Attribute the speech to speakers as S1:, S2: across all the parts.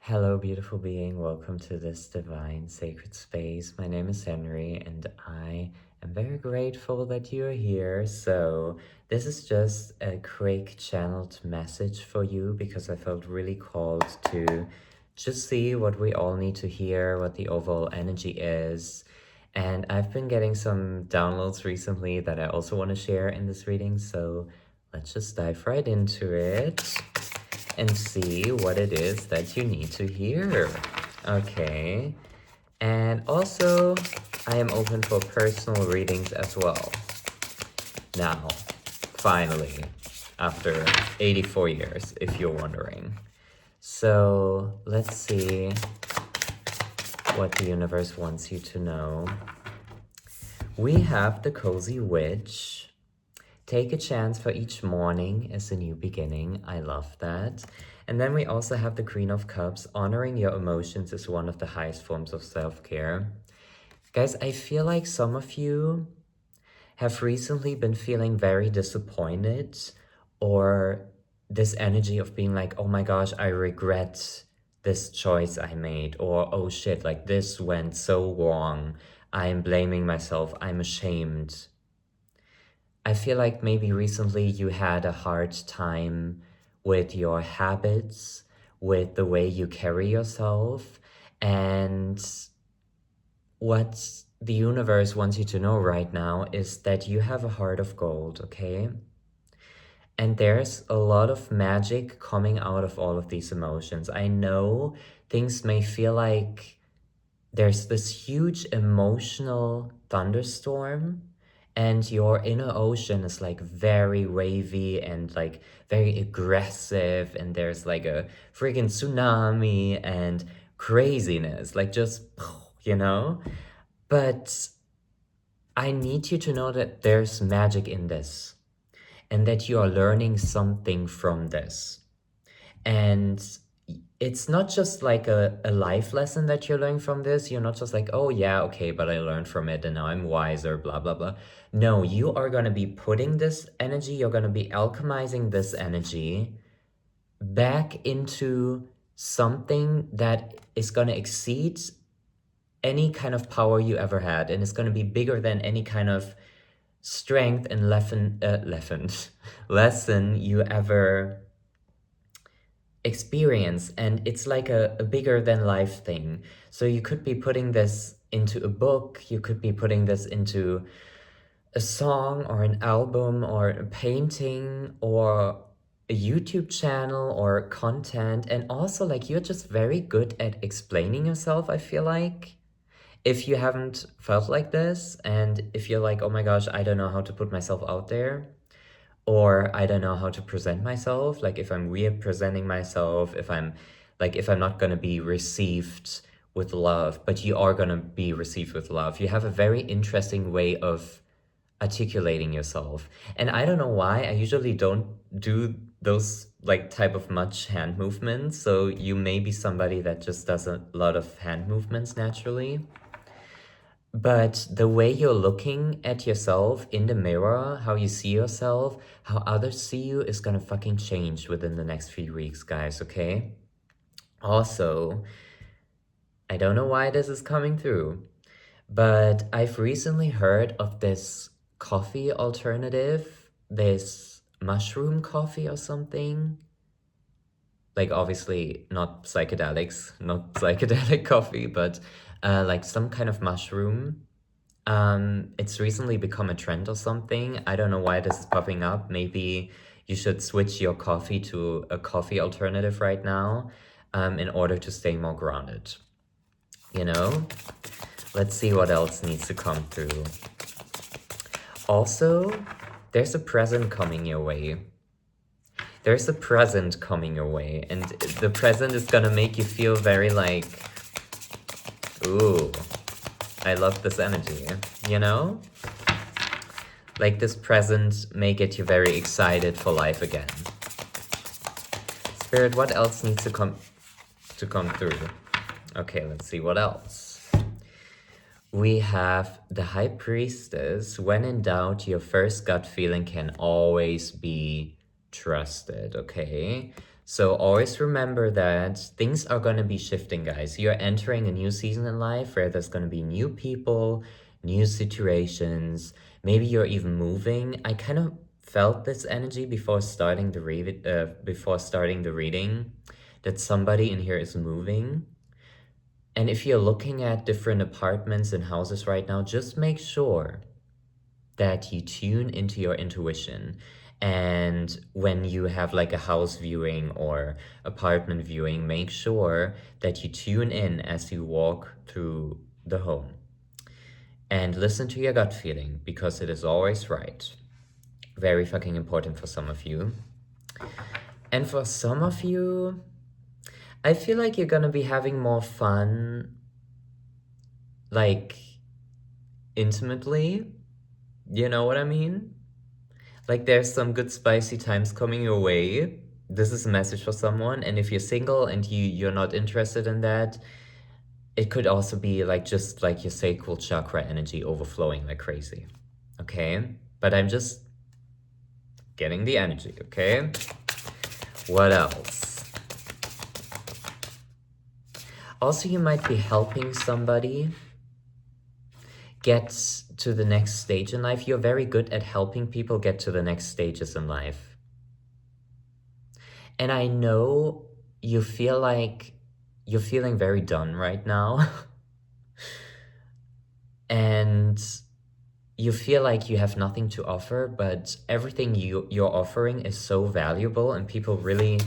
S1: Hello, beautiful being. Welcome to this divine sacred space. My name is Henry, and I am very grateful that you're here. So, this is just a quick channeled message for you because I felt really called to just see what we all need to hear, what the overall energy is. And I've been getting some downloads recently that I also want to share in this reading. So, let's just dive right into it and see what it is that you need to hear. Okay. And also, I am open for personal readings as well. Now, finally, after 84 years, if you're wondering. So, let's see what the universe wants you to know. We have the Cozy Witch. Take a chance for each morning as a new beginning. I love that. And then we also have the Queen of Cups. Honoring your emotions is one of the highest forms of self-care. Guys, I feel like some of you have recently been feeling very disappointed, or this energy of being like, oh my gosh, I regret this choice I made, or oh shit, like this went so wrong. I am blaming myself. I'm ashamed. I feel like maybe recently you had a hard time with your habits, with the way you carry yourself, and what the universe wants you to know right now is that you have a heart of gold, okay? And there's a lot of magic coming out of all of these emotions. I know things may feel like there's this huge emotional thunderstorm, and your inner ocean is like very wavy and like very aggressive, and there's like a freaking tsunami and craziness, like just, you know? But I need you to know that there's magic in this and that you are learning something from this. And it's not just like a life lesson that you're learning from this. You're not just like, oh yeah, okay, but I learned from it and now I'm wiser, blah, blah, blah. No, you are going to be putting this energy, you're going to be alchemizing this energy back into something that is going to exceed any kind of power you ever had. And it's going to be bigger than any kind of strength and lesson you ever experience. And it's like a bigger than life thing. So you could be putting this into a book, you could be putting this into a song or an album or a painting or a YouTube channel or content. And also, like, you're just very good at explaining yourself, I feel like. If you haven't felt like this, and if you're like, oh my gosh, I don't know how to put myself out there, or I don't know how to present myself, like if I'm weird presenting myself, if I'm not gonna be received with love, but you are gonna be received with love. You have a very interesting way of articulating yourself. And I don't know why, I usually don't do those like type of much hand movements. So you may be somebody that just does a lot of hand movements naturally. But the way you're looking at yourself in the mirror, how you see yourself, how others see you is gonna fucking change within the next few weeks, guys, okay? Also, I don't know why this is coming through, but I've recently heard of this coffee alternative, this mushroom coffee or something. Like obviously not psychedelics, not psychedelic coffee, but like some kind of mushroom. It's recently become a trend or something. I don't know why this is popping up. Maybe you should switch your coffee to a coffee alternative right now, in order to stay more grounded. You know? Let's see what else needs to come through. Also, there's a present coming your way. There's a present coming your way, and the present is gonna make you feel very like, ooh, I love this energy, you know? Like this present may get you very excited for life again. Spirit, what else needs to come through? Okay, let's see what else. We have the High Priestess. When in doubt, your first gut feeling can always be trusted, okay? So always remember that things are going to be shifting, guys. You're entering a new season in life where there's going to be new people, new situations. Maybe you're even moving. I kind of felt this energy before starting the reading that somebody in here is moving. And if you're looking at different apartments and houses right now, just make sure that you tune into your intuition. And when you have like a house viewing or apartment viewing, make sure that you tune in as you walk through the home. And listen to your gut feeling because it is always right. Very fucking important for some of you. And for some of you, I feel like you're gonna be having more fun, like intimately. You know what I mean? Like there's some good spicy times coming your way. This is a message for someone, and if you're single and you're not interested in that, it could also be like just like your sacral chakra energy overflowing like crazy. Okay? But I'm just getting the energy, okay? What else? Also, you might be helping somebody get to the next stage in life. You're very good at helping people get to the next stages in life. And I know you feel like you're feeling very done right now. And you feel like you have nothing to offer, but everything you're offering is so valuable and people really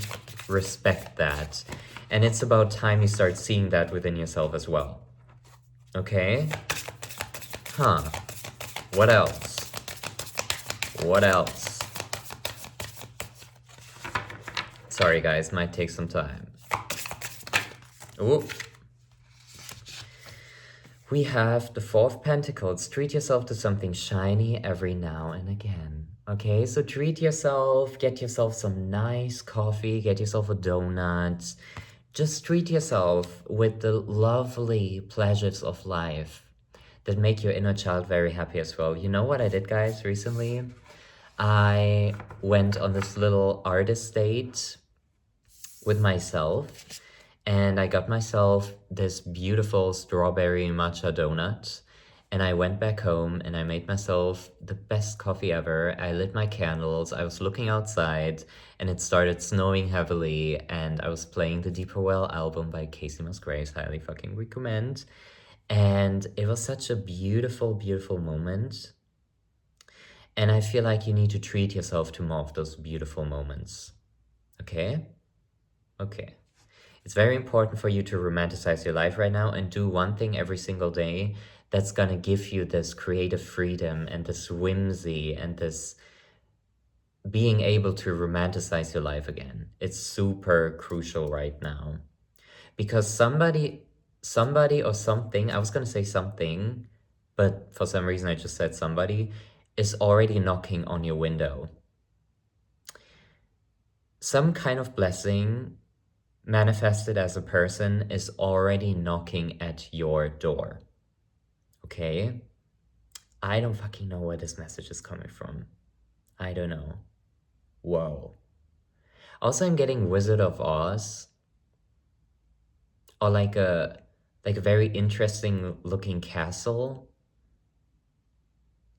S1: respect that. And it's about time you start seeing that within yourself as well. Okay? Huh. What else? What else? Sorry guys, might take some time. Ooh. We have the Four of Pentacles. Treat yourself to something shiny every now and again. Okay, so treat yourself, get yourself some nice coffee, get yourself a donut. Just treat yourself with the lovely pleasures of life that make your inner child very happy as well. You know what I did, guys, recently? I went on this little artist date with myself, and I got myself this beautiful strawberry matcha donut. And I went back home and I made myself the best coffee ever. I lit my candles. I was looking outside and it started snowing heavily. And I was playing the Deeper Well album by Casey Musgraves. Highly fucking recommend. And it was such a beautiful, beautiful moment. And I feel like you need to treat yourself to more of those beautiful moments. Okay? Okay. It's very important for you to romanticize your life right now and do one thing every single day that's gonna give you this creative freedom and this whimsy and this being able to romanticize your life again. It's super crucial right now. Because somebody or something, I was gonna say something, but for some reason I just said somebody, is already knocking on your window. Some kind of blessing manifested as a person is already knocking at your door. Okay? I don't fucking know where this message is coming from. I don't know. Whoa. Also, I'm getting Wizard of Oz, or like a very interesting looking castle.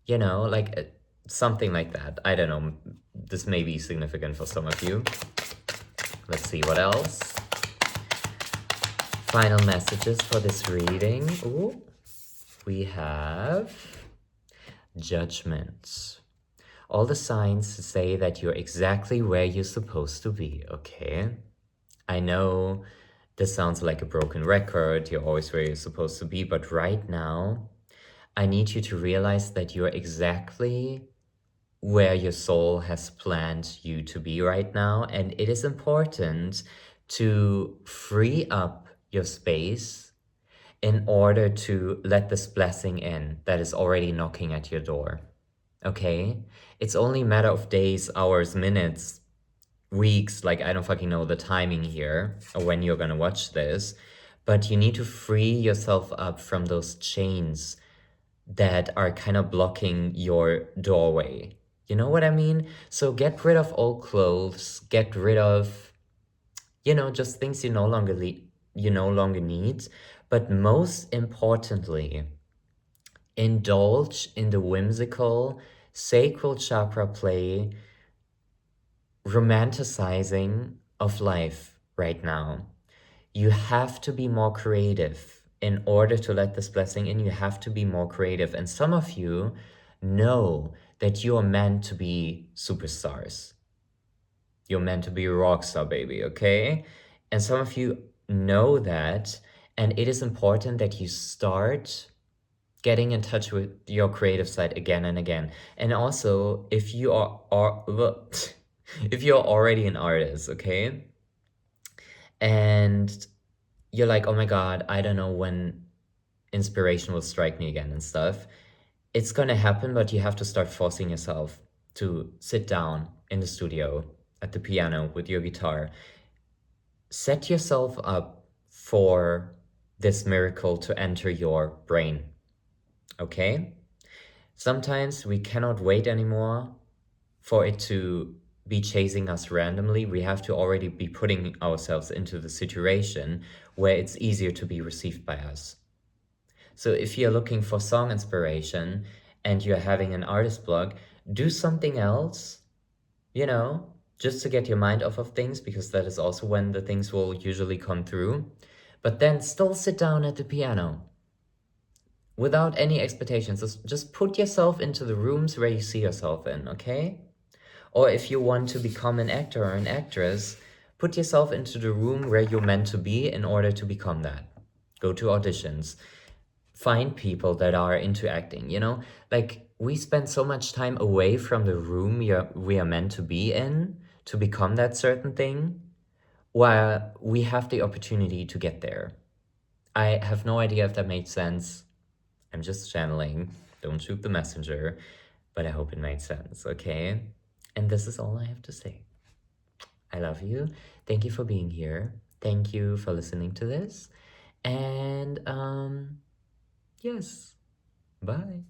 S1: You know, like something like that. I don't know. This may be significant for some of you. Let's see what else. Final messages for this reading. Ooh. We have Judgment. All the signs say that you're exactly where you're supposed to be, okay? I know this sounds like a broken record, you're always where you're supposed to be, but right now, I need you to realize that you're exactly where your soul has planned you to be right now, and it is important to free up your space in order to let this blessing in that is already knocking at your door, okay? It's only a matter of days, hours, minutes, weeks, like I don't fucking know the timing here or when you're gonna watch this, but you need to free yourself up from those chains that are kind of blocking your doorway. You know what I mean? So get rid of old clothes, get rid of just things you no longer need. But most importantly, indulge in the whimsical sacral chakra play, romanticizing of life right now. You have to be more creative in order to let this blessing in. You have to be more creative. And some of you know that you are meant to be superstars. You're meant to be a rock star, baby, okay? And some of you know that, and it is important that you start getting in touch with your creative side again and again. And also, if you are if you're already an artist, okay? And you're like, oh my God, I don't know when inspiration will strike me again and stuff. It's gonna happen, but you have to start forcing yourself to sit down in the studio at the piano with your guitar. Set yourself up for this miracle to enter your brain, okay? Sometimes we cannot wait anymore for it to be chasing us randomly. We have to already be putting ourselves into the situation where it's easier to be received by us. So if you're looking for song inspiration and you're having an artist block, do something else, just to get your mind off of things, because that is also when the things will usually come through. But then still sit down at the piano without any expectations. Just put yourself into the rooms where you see yourself in, okay? Or if you want to become an actor or an actress, put yourself into the room where you're meant to be in order to become that. Go to auditions. Find people that are into acting, Like, we spend so much time away from the room we are meant to be in to become that certain thing, while we have the opportunity to get there. I have no idea if that made sense. I'm just channeling. Don't shoot the messenger. But I hope it made sense, okay? And this is all I have to say. I love you. Thank you for being here. Thank you for listening to this. And yes, bye.